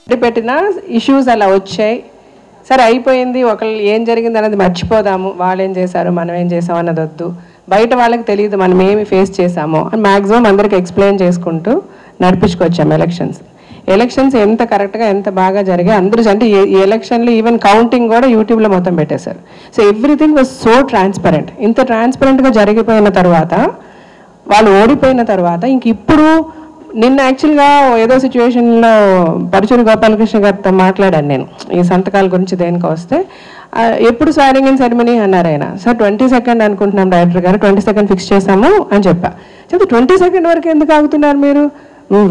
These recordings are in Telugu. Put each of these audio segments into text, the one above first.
పెట్టిన ఇష్యూస్ అలా వచ్చాయి. సరే అయిపోయింది, ఒకళ్ళు ఏం జరిగింది అనేది మర్చిపోదాము, వాళ్ళు ఏం చేశారు మనం ఏం చేసాం అన్నది వద్దు, బయట వాళ్ళకి తెలియదు మనం ఏమి ఫేస్ చేసామో అని మ్యాక్సిమం అందరికి ఎక్స్ప్లెయిన్ చేసుకుంటూ నడిపించుకొచ్చాము ఎలక్షన్స్ ఎంత కరెక్ట్గా ఎంత బాగా జరిగాయి. అందరూ అంటే ఈ ఎలక్షన్లో ఈవెన్ కౌంటింగ్ కూడా యూట్యూబ్లో మొత్తం పెట్టేశారు. So everything was so transparent. ఇంత ట్రాన్స్పరెంట్గా జరిగిపోయిన తర్వాత, వాళ్ళు ఓడిపోయిన తర్వాత, ఇంక ఇప్పుడు నిన్న యాక్చువల్గా ఏదో సిచ్యువేషన్లో పరుచూరి గోపాలకృష్ణ గారితో మాట్లాడాను నేను ఈ సంతకాల గురించి. దేనికి వస్తే ఎప్పుడు స్వారింగ్ ఇన్ సెరమనీ అన్నారు ఆయన. సార్ 22nd అనుకుంటున్నాం డైరెక్టర్ గారు, 22nd ఫిక్స్ చేశాము అని చెప్తే 22nd వరకు ఎందుకు ఆగుతున్నారు మీరు,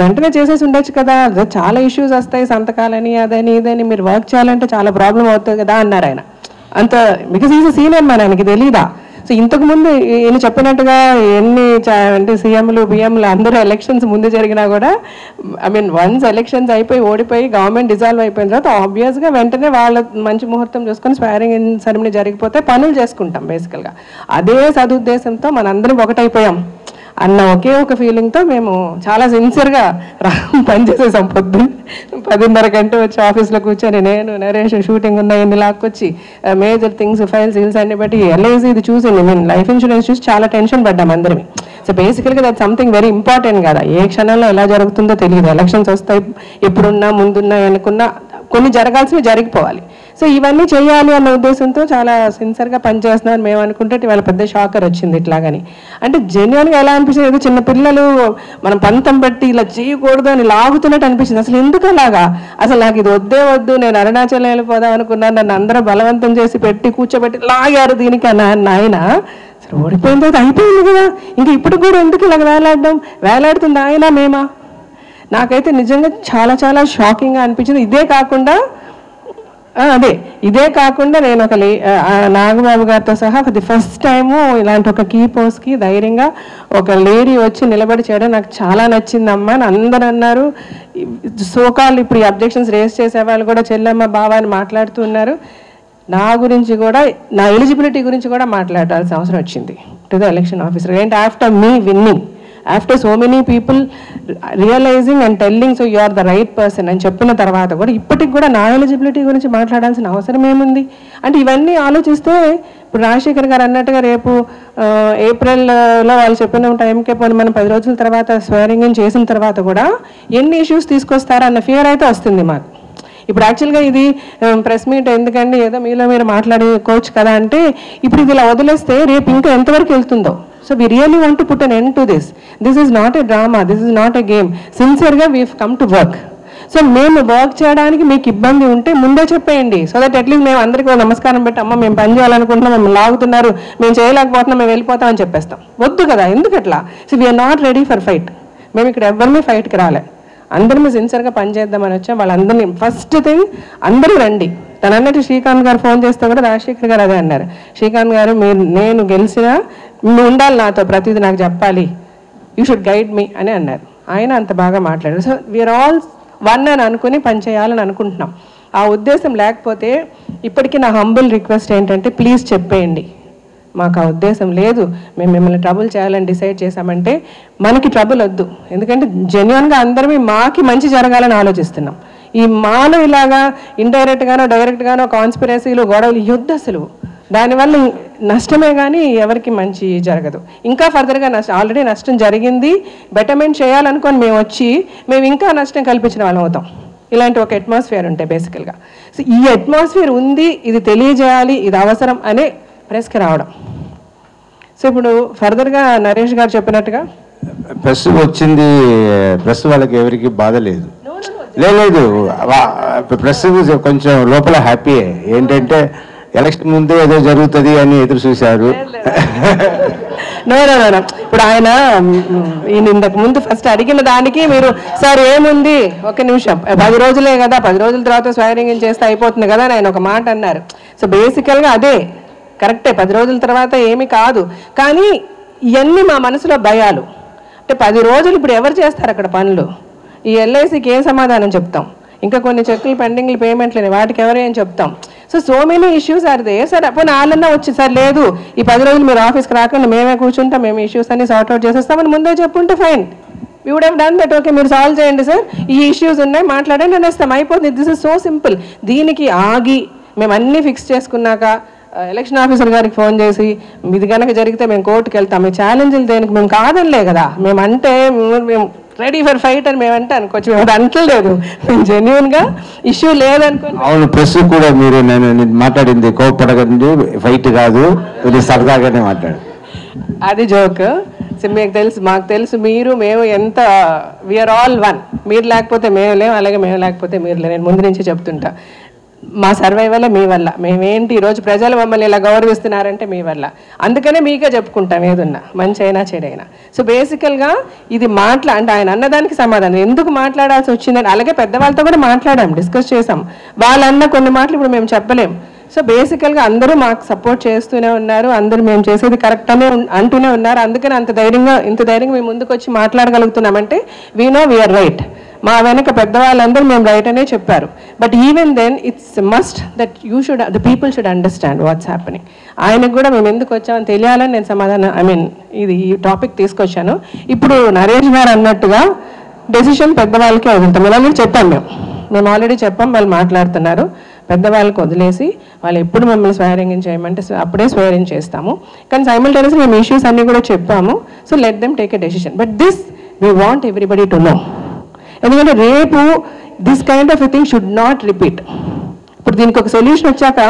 వెంటనే చేసేసి ఉండొచ్చు కదా, చాలా ఇష్యూస్ వస్తాయి సంతకాలని అదని ఇదని, మీరు వర్క్ చేయాలంటే చాలా ప్రాబ్లం అవుతుంది కదా అన్నారు ఆయన. అంత బికాజ్ ఈజ్ సీనియర్ మ్యాన్, ఆయనకి తెలీదా. సో ఇంతకుముందు ఈయన చెప్పినట్టుగా ఎన్ని అంటే సీఎంలు బిఎంలు అందరూ ఎలక్షన్స్ ముందు జరిగినా కూడా వన్స్ ఎలక్షన్స్ అయిపోయి ఓడిపోయి గవర్నమెంట్ డిజాల్వ్ అయిపోయిన తర్వాత ఆబ్వియస్గా వెంటనే వాళ్ళ మంచి ముహూర్తం చూసుకొని స్వారింగ్ ఇన్ సెరమనీ జరిగిపోతే పనులు చేసుకుంటాం బేసికల్గా. అదే సదుద్దేశంతో మనందరం ఒకటైపోయాం అన్న ఒకే ఒక ఫీలింగ్తో మేము చాలా సిన్సియర్గా పనిచేసేసాం. పొద్దున్న 10:30 గంట వచ్చి ఆఫీస్లో కూర్చొని నేను నరేష్ షూటింగ్ ఉన్నాయన్ని లాక్కొచ్చి మేజర్ థింగ్స్ ఫైల్స్ హిల్స్ అన్ని బట్టి ఎల్ఐసి ఇది చూసి లైఫ్ ఇన్సూరెన్స్ చూసి చాలా టెన్షన్ పడ్డాం అందరివి. సో బేసికల్గా దట్ సంథింగ్ వెరీ ఇంపార్టెంట్ కదా, ఏ క్షణంలో ఎలా జరుగుతుందో తెలియదు. ఎలక్షన్స్ వస్తాయి, ఎప్పుడున్నా ముందున్నా అనుకున్నా కొన్ని జరగాల్సినవి జరిగిపోవాలి. సో ఇవన్నీ చేయాలి అన్న ఉద్దేశంతో చాలా సిన్సియర్గా పనిచేస్తున్నాను మేము అనుకుంటే ఇవాళ పెద్ద షాకర్ వచ్చింది ఇట్లాగని. అంటే జెన్యున్గా ఎలా అనిపించింది, ఏదో చిన్న పిల్లలు మనం పంతం బట్టి ఇలా చేయకూడదు అని లాగుతున్నట్టు అనిపించింది. అసలు ఎందుకు అలాగా, అసలు నాకు ఇది వద్దే వద్దు, నేను అరుణాచలం వెళ్ళిపోదాం అనుకున్నాను, నన్ను అందరూ బలవంతం చేసి పెట్టి కూర్చోబెట్టి లాగారు దీనికి ఆయన. అసలు ఓడిపోయిన తర్వాత అయిపోయింది కదా, ఇంక ఇప్పుడు కూడా ఎందుకు ఇలాగ వేలాడుతుంది ఆయన మేమా. నాకైతే నిజంగా చాలా చాలా షాకింగ్గా అనిపించింది. ఇదే కాకుండా నేను ఒక నాగబాబు గారితో సహా ది ఫస్ట్ టైము ఇలాంటి ఒక కీ పోస్ట్కి ధైర్యంగా ఒక లేడీ వచ్చి నిలబడి చేయడం నాకు చాలా నచ్చిందమ్మా అని అందరూ అన్నారు. సోకాల్ ఇప్పుడు ఈ అబ్జెక్షన్స్ రేస్ చేసే వాళ్ళు కూడా చెల్లెమ్మ బావా అని మాట్లాడుతూ ఉన్నారు. నా గురించి కూడా, నా ఎలిజిబిలిటీ గురించి కూడా మాట్లాడాల్సిన అవసరం వచ్చింది టు ద ఎలక్షన్ ఆఫీసర్. ఏంటి ఆఫ్టర్ మీ winning, after so many people realising and telling so you are the right person అని చెప్పిన తర్వాత కూడా ఇప్పటికి కూడా నా ఎలిజిబిలిటీ గురించి మాట్లాడాల్సిన అవసరం ఏముంది అంటే ఇవన్నీ ఆలోచిస్తే ఇప్పుడు రాజశేఖర్ గారు అన్నట్టుగా రేపు ఏప్రిల్లో వాళ్ళు చెప్పిన టైంకే పోనీ మనం 10 రోజుల తర్వాత స్వేరింగ్ ఇన్ చేసిన తర్వాత కూడా ఎన్ని ఇష్యూస్ తీసుకొస్తారా అన్న ఫియర్ అయితే వస్తుంది మాకు. ఇప్పుడు యాక్చువల్గా ఇది ప్రెస్ మీట్ ఎందుకండి, ఏదో మీలో మీరు మాట్లాడుకోవచ్చు కదా అంటే ఇప్పుడు ఇది ఇలా వదిలేస్తే రేపు ఇంకా ఎంతవరకు వెళ్తుందో. So we really want to put an end to this. This is not a drama, this is not a game. సిన్సియర్గా we come to work. So మేము వర్క్ చేయడానికి మీకు ఇబ్బంది ఉంటే ముందే చెప్పేయండి. సో దట్ అట్లీస్ట్ మేము అందరికీ నమస్కారం పెట్టి అమ్మ మేము పని చేయాలనుకుంటున్నాం, మేము లాగుతున్నారు, మేము చేయలేకపోతున్నాం, మేము వెళ్ళిపోతాం అని చెప్పేస్తాం. వద్దు కదా, ఎందుకు అట్లా. So we're not ready for fight. మేము ఇక్కడ ఎవరిని ఫైట్కి రాలే, అందరినీ సిన్సియర్గా పనిచేద్దామని వచ్చాం. వాళ్ళందరినీ ఫస్ట్ థింగ్ అందరూ రండి. తను అన్నట్టు శ్రీకాంత్ గారు ఫోన్ చేస్తే కూడా రాజశేఖర్ గారు అదే అన్నారు, శ్రీకాంత్ గారు నేను గెలిచినా నువ్వు ఉండాలి నాతో, ప్రతిదీ నాకు చెప్పాలి, యూ షుడ్ గైడ్ మీ అని అన్నారు. ఆయన అంత బాగా మాట్లాడారు. సో వీఆర్ ఆల్ వన్ అని అనుకుని పనిచేయాలని అనుకుంటున్నాం. ఆ ఉద్దేశం లేకపోతే ఇప్పటికీ నా హంబుల్ రిక్వెస్ట్ ఏంటంటే ప్లీజ్ చెప్పేయండి, మాకు ఆ ఉద్దేశం లేదు, మేము మిమ్మల్ని ట్రబుల్ చేయాలని డిసైడ్ చేశామంటే మనకి ట్రబుల్ వద్దు. ఎందుకంటే జెన్యున్గా అందరమే మాకి మంచి జరగాలని ఆలోచిస్తున్నాం. ఈ మాలో ఇలాగా ఇండైరెక్ట్గానో డైరెక్ట్గానో కాన్స్పిరసీలు గొడవలు యుద్ధ అసలు దానివల్ల నష్టమే కానీ ఎవరికి మంచి జరగదు. ఇంకా ఫర్దర్గా ఆల్రెడీ నష్టం జరిగింది, బెటర్మెంట్ చేయాలనుకొని మేము ఇంకా నష్టం కల్పించిన వాళ్ళం అవుతాం. ఇలాంటి ఒక అట్మాస్ఫియర్ ఉంటాయి బేసికల్గా. సో ఈ అట్మాస్ఫియర్ ఉంది, ఇది తెలియజేయాలి, ఇది అవసరం అనే ప్రెస్కి రావడం. సో ఇప్పుడు ఫర్దర్గా నరేష్ గారు చెప్పినట్టుగా ప్రెస్ వచ్చింది, ప్రెస్ వాళ్ళకి ఎవరికి బాధ లేదు. ప్రెస్ కొంచెం లోపల హ్యాపీ. ఏంటంటే ఎలక్షన్ ముందే ఏదో జరుగుతుంది అని ఎదురు చూశారు. ఇప్పుడు ఆయన ఇంతకు ముందు ఫస్ట్ అడిగిన దానికి మీరు సార్ ఏముంది ఒక్క నిమిషం 10 రోజులే కదా, 10 రోజుల తర్వాత స్వైరింగ్ చేస్తే అయిపోతుంది కదా అని ఆయన ఒక మాట అన్నారు. సో బేసికల్గా అదే కరెక్టే, 10 రోజుల తర్వాత ఏమీ కాదు. కానీ ఇవన్నీ మా మనసులో భయాలు. అంటే 10 రోజులు ఇప్పుడు ఎవరు చేస్తారు అక్కడ పనులు, ఈ ఎల్ఐసికి ఏం సమాధానం చెప్తాం, ఇంకా కొన్ని చెక్కులు పెండింగ్లు పేమెంట్లు వాటికి ఎవరేం చెప్తాం. So many issues are there. సరే అప్పుడు నాలన్నా వచ్చి సార్ లేదు ఈ 10 రోజులు మీరు ఆఫీస్కి రాకుండా మేమే కూర్చుంటాం, మేము ఇష్యూస్ అన్ని సార్ట్అవుట్ చేసేస్తామని ముందే చెప్పుంటే fine. We would have done that. Okay మీరు సాల్వ్ చేయండి సార్, ఈ ఇష్యూస్ ఉన్నాయి మాట్లాడండి అనేస్తాం, అయిపోతుంది. This is so simple. దీనికి ఆగి మేము అన్నీ ఫిక్స్ చేసుకున్నాక ఎలక్షన్ ఆఫీసర్ గారికి ఫోన్ చేసి ఇది కనుక జరిగితే మేము కోర్టుకు వెళ్తాం, మీ ఛాలెంజ్లు దేనికి, మేము కాదనిలే కదా, మేమంటే మేము రెడీ ఫర్ ఫైట్ అని మేమంటే అనుకోవచ్చు, మేము అంటలేదు, మేము జెన్యున్గా ఇష్యూ లేదనుకోండి. అవును, ప్రెస్ కూడా మీరు నేను మాట్లాడింది కోపడకండి, ఫైట్ కాదు, ఇది సరదాగానే మాట్లాడు, అది జోక్. మీకు తెలుసు, మాకు తెలుసు, మీరు మేము ఎంత వీఆర్ ఆల్ వన్. మీరు లేకపోతే మేము లేము, అలాగే మేము లేకపోతే మీరు లేరు. నేను ముందు నుంచి చెప్తుంటా, మా సర్వైవల్ మీ వల్ల. మేమేంటి ఈరోజు ప్రజలు మమ్మల్ని ఇలా గౌరవిస్తున్నారంటే మీ వల్ల. అందుకనే మీకే చెప్పుకుంటాం ఏదున్నా, మంచి అయినా చెడైనా. సో బేసికల్గా ఇది అంటే ఆయన అన్నదానికి సమాధానం ఎందుకు మాట్లాడాల్సి వచ్చిందని, అలాగే పెద్దవాళ్ళతో కూడా మాట్లాడాం, డిస్కస్ చేసాం. వాళ్ళన్న కొన్ని మాటలు ఇప్పుడు మేము చెప్పలేం. సో బేసికల్గా అందరూ మాకు సపోర్ట్ చేస్తూనే ఉన్నారు, అందరూ మేము చేసేది కరెక్ట్ అనే అంటూనే ఉన్నారు. అందుకని ఇంత ధైర్యంగా మేము ముందుకు వచ్చి మాట్లాడగలుగుతున్నామంటే వీ నో వీఆర్ రైట్. మా వెనక పెద్దవాళ్ళందరూ మేము రైట్ అనే చెప్పారు. But even then it's must that the people should understand what's happening. ఆయనకు కూడా మేము ఎందుకు వచ్చామని తెలియాలని నేను సమాధానం ఈ టాపిక్ తీసుకొచ్చాను. ఇప్పుడు నరేష్ గారు అన్నట్టుగా డెసిషన్ పెద్దవాళ్ళకే వదులుతాం. ఇలా చెప్పాం, మేము ఆల్రెడీ చెప్పాం, వాళ్ళు మాట్లాడుతున్నారు. పెద్దవాళ్ళకి వదిలేసి వాళ్ళు ఎప్పుడు మమ్మల్ని స్వేరింగ్ చేయమంటే అప్పుడే స్వేరింగ్ చేస్తాము. కానీ సైమల్టేనియస్గా మేము ఇష్యూస్ అన్నీ కూడా చెప్పాము. So let them take a decision. But this we want everybody to know. ఎందుకంటే రేపు this kind of a thing should not repeat. ఇప్పుడు దీనికి ఒక సొల్యూషన్ వచ్చాక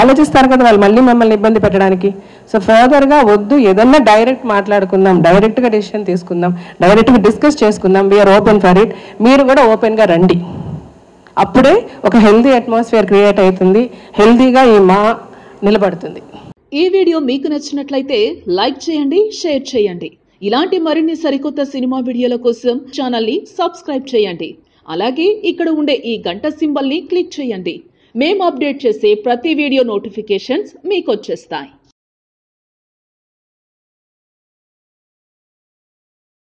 ఆలోచిస్తారు కదా వాళ్ళు మళ్ళీ మమ్మల్ని ఇబ్బంది పెట్టడానికి. సో ఫర్దర్గా వద్దు, ఏదన్నా డైరెక్ట్ మాట్లాడుకుందాం, డైరెక్ట్గా డెసిషన్ తీసుకుందాం, డైరెక్ట్గా డిస్కస్ చేసుకుందాం. We're open for it. మీరు కూడా ఓపెన్గా రండి. అప్పుడే ఒక హెల్దీ అట్మాస్ఫియర్ క్రియేట్ అవుతుంది, హెల్దీగా ఈ నిలబడుతుంది. ఈ వీడియో మీకు నచ్చినట్లయితే లైక్ చేయండి, షేర్ చేయండి. ఇలాంటి మరిన్ని సరికొత్త సినిమా వీడియోల కోసం ఛానల్ని సబ్స్క్రైబ్ చేయండి. అలాగే ఇక్కడ ఉండే ఈ గంట సింబల్ని క్లిక్ చేయండి. మేము అప్డేట్ చేసే ప్రతి వీడియో నోటిఫికేషన్స్ మీకు వచ్చేస్తాయి.